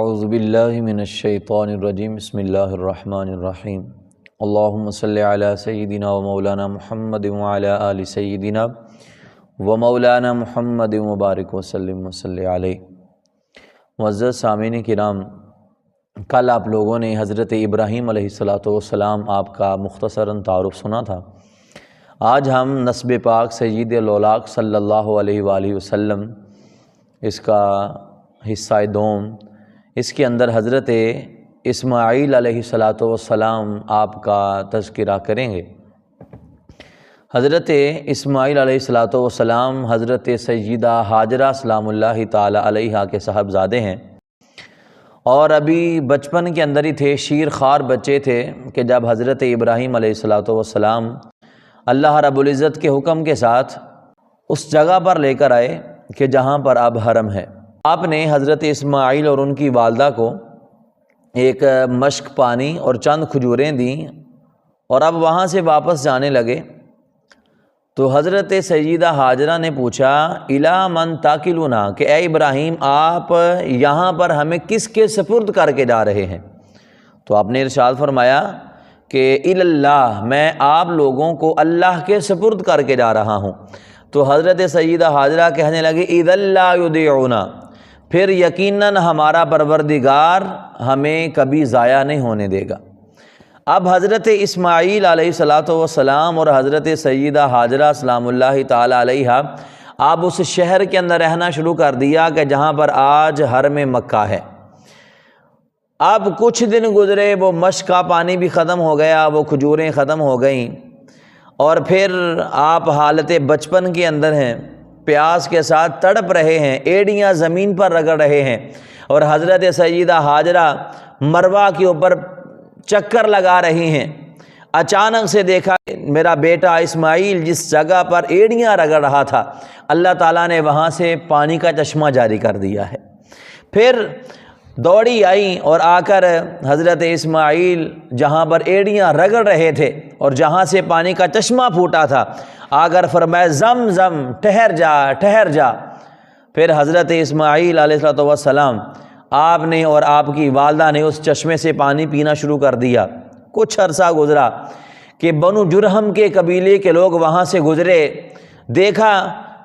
اعوذ باللہ من الشیطان الرجیم بسم اللہ الرحمن الرحیم اللہم صلی علی سیدنا و مولانا محمد وعلی آل سیدنا و مولانا محمد مبارک وسلم وصلی علیہ۔ معزز سامعین کرام، کل آپ لوگوں نے حضرت ابراہیم علیہ السلام آپ کا مختصراً تعارف سنا تھا۔ آج ہم نسب پاک سید الاولاق صلی اللہ علیہ وآلہ وسلم اس کا حصہ دوم، اس کے اندر حضرت اسماعیل علیہ السلام آپ کا تذکرہ کریں گے۔ حضرت اسماعیل علیہ السلام حضرت سیدہ ہاجرہ سلام اللہ تعالی علیہا کے صاحبزادے ہیں، اور ابھی بچپن کے اندر ہی تھے، شیر خوار بچے تھے کہ جب حضرت ابراہیم علیہ السلام اللہ رب العزت کے حکم کے ساتھ اس جگہ پر لے کر آئے کہ جہاں پر اب حرم ہے، آپ نے حضرت اسماعیل اور ان کی والدہ کو ایک مشک پانی اور چند کھجوریں دیں، اور اب وہاں سے واپس جانے لگے تو حضرت سیدہ ہاجرہ نے پوچھا الا من تاکلونا، کہ اے ابراہیم آپ یہاں پر ہمیں کس کے سپرد کر کے جا رہے ہیں؟ تو آپ نے ارشاد فرمایا کہ اللہ، میں آپ لوگوں کو اللہ کے سپرد کر کے جا رہا ہوں۔ تو حضرت سیدہ ہاجرہ کہنے لگی اذا لا یضیعنا، پھر یقیناً ہمارا پروردگار ہمیں کبھی ضائع نہیں ہونے دے گا۔ اب حضرت اسماعیل علیہ السلام اور حضرت سیدہ ہاجرہ سلام اللہ تعالی علیہا آپ اس شہر کے اندر رہنا شروع کر دیا کہ جہاں پر آج حرم مکہ ہے۔ اب کچھ دن گزرے، وہ مشک کا پانی بھی ختم ہو گیا، وہ کھجوریں ختم ہو گئیں، اور پھر آپ حالت بچپن کے اندر ہیں، پیاس کے ساتھ تڑپ رہے ہیں، ایڑیاں زمین پر رگڑ رہے ہیں، اور حضرت سیدہ ہاجرہ مروہ کے اوپر چکر لگا رہی ہیں۔ اچانک سے دیکھا میرا بیٹا اسماعیل جس جگہ پر ایڑیاں رگڑ رہا تھا، اللہ تعالیٰ نے وہاں سے پانی کا چشمہ جاری کر دیا ہے۔ پھر دوڑی آئی اور آ کر حضرت اسماعیل جہاں پر ایڑیاں رگڑ رہے تھے اور جہاں سے پانی کا چشمہ پھوٹا تھا، آ کر فرمایا زم زم، ٹھہر جا ٹھہر جا۔ پھر حضرت اسماعیل علیہ السلام آپ نے اور آپ کی والدہ نے اس چشمے سے پانی پینا شروع کر دیا۔ کچھ عرصہ گزرا کہ بنو جرہم کے قبیلے کے لوگ وہاں سے گزرے، دیکھا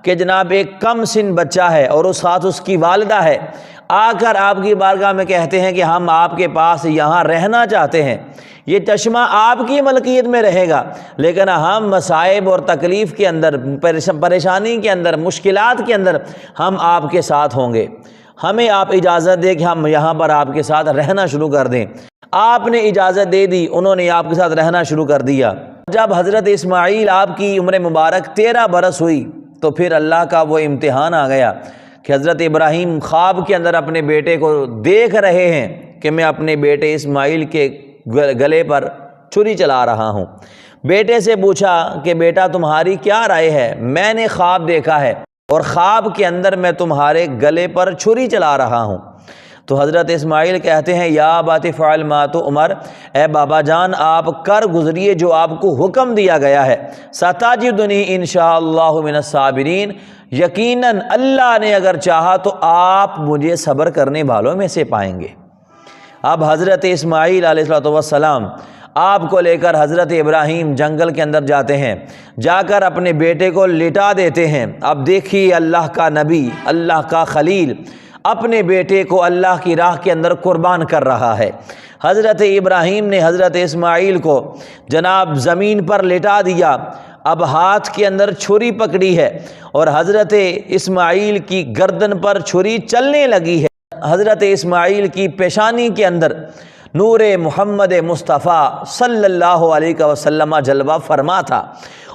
کہ جناب ایک کم سن بچہ ہے اور اس ساتھ اس کی والدہ ہے، آ کر آپ کی بارگاہ میں کہتے ہیں کہ ہم آپ کے پاس یہاں رہنا چاہتے ہیں، یہ چشمہ آپ کی ملکیت میں رہے گا، لیکن ہم مصائب اور تکلیف کے اندر، پریشانی کے اندر، مشکلات کے اندر ہم آپ کے ساتھ ہوں گے، ہمیں آپ اجازت دیں کہ ہم یہاں پر آپ کے ساتھ رہنا شروع کر دیں۔ آپ نے اجازت دے دی، انہوں نے آپ کے ساتھ رہنا شروع کر دیا۔ جب حضرت اسماعیل آپ کی عمر مبارک 13 برس ہوئی تو پھر اللہ کا وہ امتحان آ گیا کہ حضرت ابراہیم خواب کے اندر اپنے بیٹے کو دیکھ رہے ہیں کہ میں اپنے بیٹے اسماعیل کے گلے پر چھری چلا رہا ہوں۔ بیٹے سے پوچھا کہ بیٹا تمہاری کیا رائے ہے؟ میں نے خواب دیکھا ہے اور خواب کے اندر میں تمہارے گلے پر چھری چلا رہا ہوں۔ تو حضرت اسماعیل کہتے ہیں یا ابت فعل ما تؤمر، اے بابا جان آپ کر گزریے جو آپ کو حکم دیا گیا ہے، ستجدنی انشاءاللہ من الصابرین، یقیناً اللہ نے اگر چاہا تو آپ مجھے صبر کرنے والوں میں سے پائیں گے۔ اب حضرت اسماعیل علیہ السلام آپ کو لے کر حضرت ابراہیم جنگل کے اندر جاتے ہیں، جا کر اپنے بیٹے کو لٹا دیتے ہیں۔ اب دیکھیے اللہ کا نبی، اللہ کا خلیل اپنے بیٹے کو اللہ کی راہ کے اندر قربان کر رہا ہے۔ حضرت ابراہیم نے حضرت اسماعیل کو جناب زمین پر لٹا دیا، اب ہاتھ کے اندر چھری پکڑی ہے اور حضرت اسماعیل کی گردن پر چھری چلنے لگی ہے۔ حضرت اسماعیل کی پیشانی کے اندر نور محمد مصطفیٰ صلی اللہ علیہ وسلم جلوہ فرما تھا،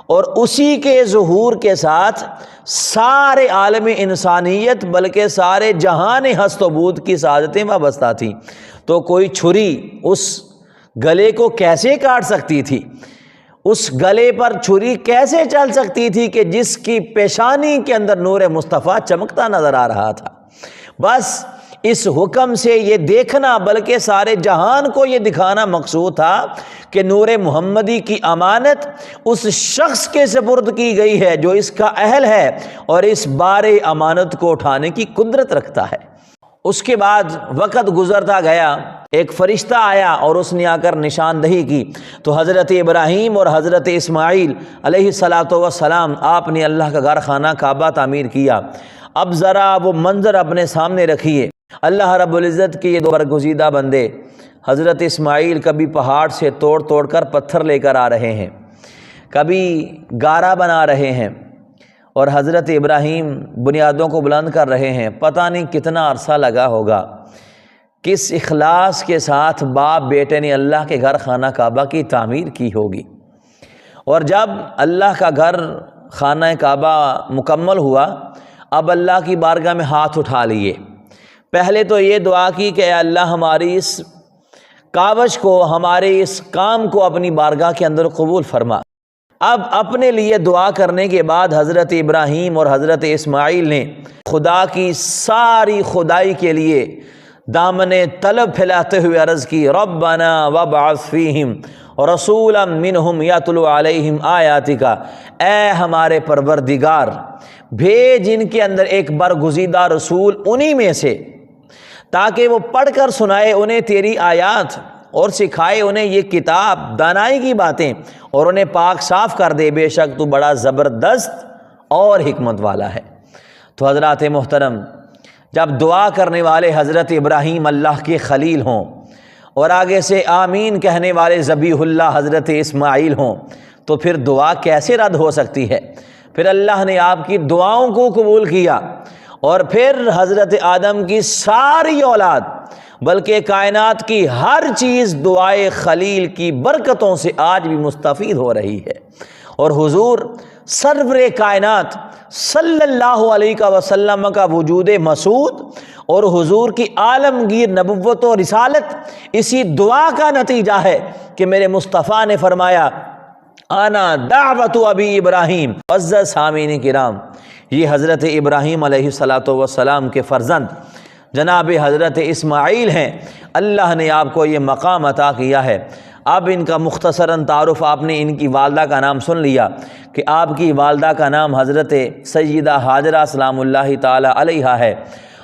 اور اسی کے ظہور کے ساتھ سارے عالم انسانیت بلکہ سارے جہان ہست و بود کی سعادتیں وابستہ تھیں۔ تو کوئی چھری اس گلے کو کیسے کاٹ سکتی تھی؟ اس گلے پر چھری کیسے چل سکتی تھی کہ جس کی پیشانی کے اندر نور مصطفیٰ چمکتا نظر آ رہا تھا؟ بس اس حکم سے یہ دیکھنا بلکہ سارے جہان کو یہ دکھانا مقصود تھا کہ نور محمدی کی امانت اس شخص کے سپرد کی گئی ہے جو اس کا اہل ہے اور اس بار امانت کو اٹھانے کی قدرت رکھتا ہے۔ اس کے بعد وقت گزرتا گیا، ایک فرشتہ آیا اور اس نے آ کر نشاندہی کی، تو حضرت ابراہیم اور حضرت اسماعیل علیہ السلام آپ نے اللہ کا گھر خانہ کعبہ تعمیر کیا۔ اب ذرا وہ منظر اپنے سامنے رکھیے، اللہ رب العزت کے یہ دو برگزیدہ بندے حضرت اسماعیل کبھی پہاڑ سے توڑ توڑ کر پتھر لے کر آ رہے ہیں، کبھی گارا بنا رہے ہیں، اور حضرت ابراہیم بنیادوں کو بلند کر رہے ہیں۔ پتہ نہیں کتنا عرصہ لگا ہوگا، کس اخلاص کے ساتھ باپ بیٹے نے اللہ کے گھر خانہ کعبہ کی تعمیر کی ہوگی۔ اور جب اللہ کا گھر خانہ کعبہ مکمل ہوا، اب اللہ کی بارگاہ میں ہاتھ اٹھا لیے۔ پہلے تو یہ دعا کی کہ اے اللہ ہماری اس کاوش کو، ہمارے اس کام کو اپنی بارگاہ کے اندر قبول فرما۔ اب اپنے لیے دعا کرنے کے بعد حضرت ابراہیم اور حضرت اسماعیل نے خدا کی ساری خدائی کے لیے دامن طلب پھیلاتے ہوئے عرض کی، ربنا وابعث فیہم رسولا منہم یتلو علیہم آیاتک، اے ہمارے پروردگار بھیج ان کے اندر ایک برگزیدہ رسول انہی میں سے، تاکہ وہ پڑھ کر سنائے انہیں تیری آیات اور سکھائے انہیں یہ کتاب دانائی کی باتیں، اور انہیں پاک صاف کر دے، بے شک تو بڑا زبردست اور حکمت والا ہے۔ تو حضرات محترم، جب دعا کرنے والے حضرت ابراہیم اللہ کے خلیل ہوں اور آگے سے آمین کہنے والے ذبیح اللہ حضرت اسماعیل ہوں، تو پھر دعا کیسے رد ہو سکتی ہے؟ پھر اللہ نے آپ کی دعاؤں کو قبول کیا، اور پھر حضرت آدم کی ساری اولاد بلکہ کائنات کی ہر چیز دعائے خلیل کی برکتوں سے آج بھی مستفید ہو رہی ہے۔ اور حضور سرور کائنات صلی اللہ علیہ وسلم کا وجود مسعود اور حضور کی عالمگیر نبوت و رسالت اسی دعا کا نتیجہ ہے کہ میرے مصطفیٰ نے فرمایا، انا دعوت ابی ابراہیم۔ عزیز سامعین کرام، یہ حضرت ابراہیم علیہ السلام کے فرزند جناب حضرت اسماعیل ہیں۔ اللہ نے آپ کو یہ مقام عطا کیا ہے۔ اب ان کا مختصراً تعارف، آپ نے ان کی والدہ کا نام سن لیا کہ آپ کی والدہ کا نام حضرت سیدہ ہاجرہ سلام اللہ تعالی علیہا ہے،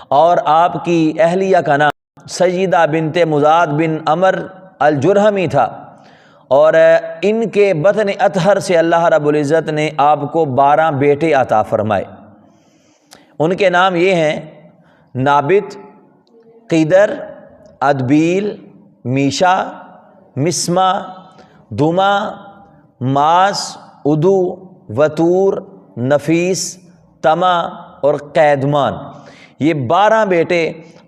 اور آپ کی اہلیہ کا نام سیدہ بنت مزاد بن عمر الجرہمی تھا، اور ان کے بطن اطہر سے اللہ رب العزت نے آپ کو 12 بیٹے عطا فرمائے۔ ان کے نام یہ ہیں نابت، قیدر، ادبیل، میشا، مسمہ، دما، ماس، ادو، وطور، نفیس، تما اور قیدمان۔ یہ 12 بیٹے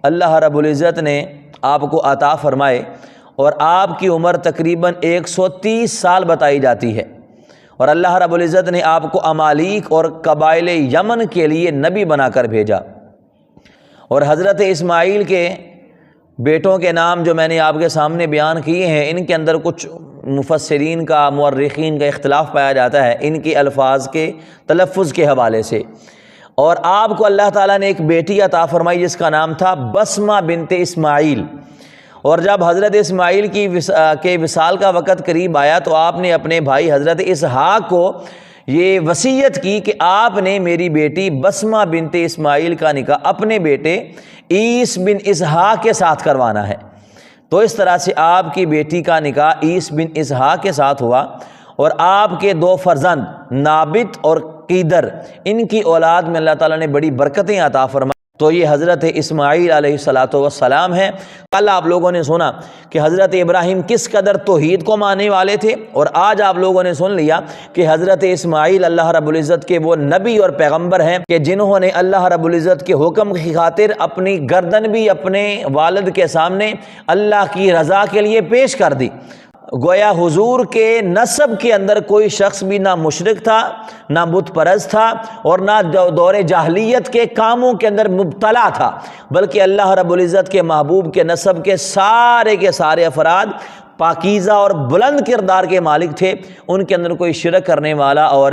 اللہ رب العزت نے آپ کو عطا فرمائے، اور آپ کی عمر تقریباً 130 سال بتائی جاتی ہے، اور اللہ رب العزت نے آپ کو امالیک اور قبائل یمن کے لیے نبی بنا کر بھیجا۔ اور حضرت اسماعیل کے بیٹوں کے نام جو میں نے آپ کے سامنے بیان کیے ہیں، ان کے اندر کچھ مفسرین کا، مورخین کا اختلاف پایا جاتا ہے ان کے الفاظ کے تلفظ کے حوالے سے۔ اور آپ کو اللہ تعالیٰ نے ایک بیٹی عطا فرمائی جس کا نام تھا بسمہ بنت اسماعیل۔ اور جب حضرت اسماعیل کے وصال کا وقت قریب آیا تو آپ نے اپنے بھائی حضرت اسحاق کو یہ وصیت کی کہ آپ نے میری بیٹی بسمہ بنت اسماعیل کا نکاح اپنے بیٹے عیس بن اسحاق کے ساتھ کروانا ہے۔ تو اس طرح سے آپ کی بیٹی کا نکاح عیس بن اسحاق کے ساتھ ہوا، اور آپ کے 2 فرزند نابت اور قیدر، ان کی اولاد میں اللہ تعالیٰ نے بڑی برکتیں عطا فرمائیں۔ تو یہ حضرت اسماعیل علیہ السلام ہیں۔ کل آپ لوگوں نے سنا کہ حضرت ابراہیم کس قدر توحید کو ماننے والے تھے، اور آج آپ لوگوں نے سن لیا کہ حضرت اسماعیل اللہ رب العزت کے وہ نبی اور پیغمبر ہیں کہ جنہوں نے اللہ رب العزت کے حکم کی خاطر اپنی گردن بھی اپنے والد کے سامنے اللہ کی رضا کے لیے پیش کر دی۔ گویا حضور کے نسب کے اندر کوئی شخص بھی نہ مشرک تھا، نہ بت پرست تھا، اور نہ دور جاہلیت کے کاموں کے اندر مبتلا تھا، بلکہ اللہ رب العزت کے محبوب کے نسب کے سارے افراد پاکیزہ اور بلند کردار کے مالک تھے۔ ان کے اندر کوئی شرک کرنے والا اور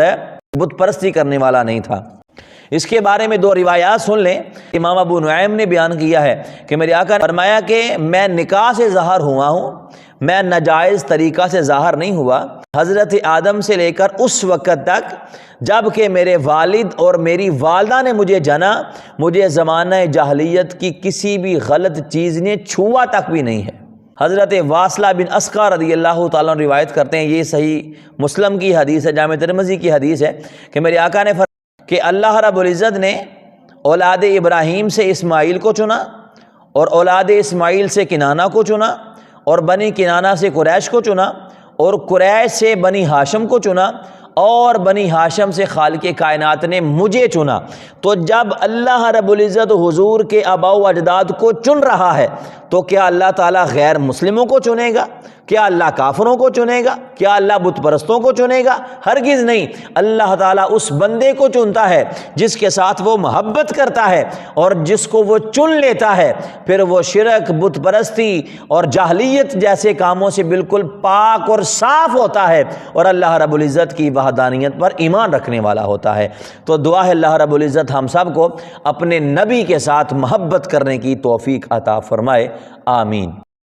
بت پرستی کرنے والا نہیں تھا۔ اس کے بارے میں دو روایات سن لیں۔ امام ابو نعیم نے بیان کیا ہے کہ میرے آقا نے فرمایا کہ میں نکاح سے ظاہر ہوا ہوں، میں ناجائز طریقہ سے ظاہر نہیں ہوا، حضرت آدم سے لے کر اس وقت تک جب کہ میرے والد اور میری والدہ نے مجھے جنا، مجھے زمانہ جاہلیت کی کسی بھی غلط چیز نے چھوا تک بھی نہیں ہے۔ حضرت واصلہ بن اسقع رضی اللہ تعالیٰ عنہ روایت کرتے ہیں، یہ صحیح مسلم کی حدیث ہے، جامع ترمذی کی حدیث ہے کہ میرے آقا نے فرمایا کہ اللہ رب العزت نے اولاد ابراہیم سے اسماعیل کو چنا، اور اولاد اسماعیل سے کنانہ کو چنا، اور بنی کنانہ سے قریش کو چنا، اور قریش سے بنی ہاشم کو چنا، اور بنی ہاشم سے خالق کائنات نے مجھے چنا۔ تو جب اللہ رب العزت حضور کے آباء و اجداد کو چن رہا ہے تو کیا اللہ تعالیٰ غیر مسلموں کو چنے گا؟ کیا اللہ کافروں کو چنے گا؟ کیا اللہ بت پرستوں کو چنے گا؟ ہرگز نہیں۔ اللہ تعالیٰ اس بندے کو چنتا ہے جس کے ساتھ وہ محبت کرتا ہے، اور جس کو وہ چن لیتا ہے پھر وہ شرک، بت پرستی اور جاہلیت جیسے کاموں سے بالکل پاک اور صاف ہوتا ہے، اور اللہ رب العزت کی وحدانیت پر ایمان رکھنے والا ہوتا ہے۔ تو دعا ہے اللہ رب العزت ہم سب کو اپنے نبی کے ساتھ محبت کرنے کی توفیق عطا فرمائے، آمین۔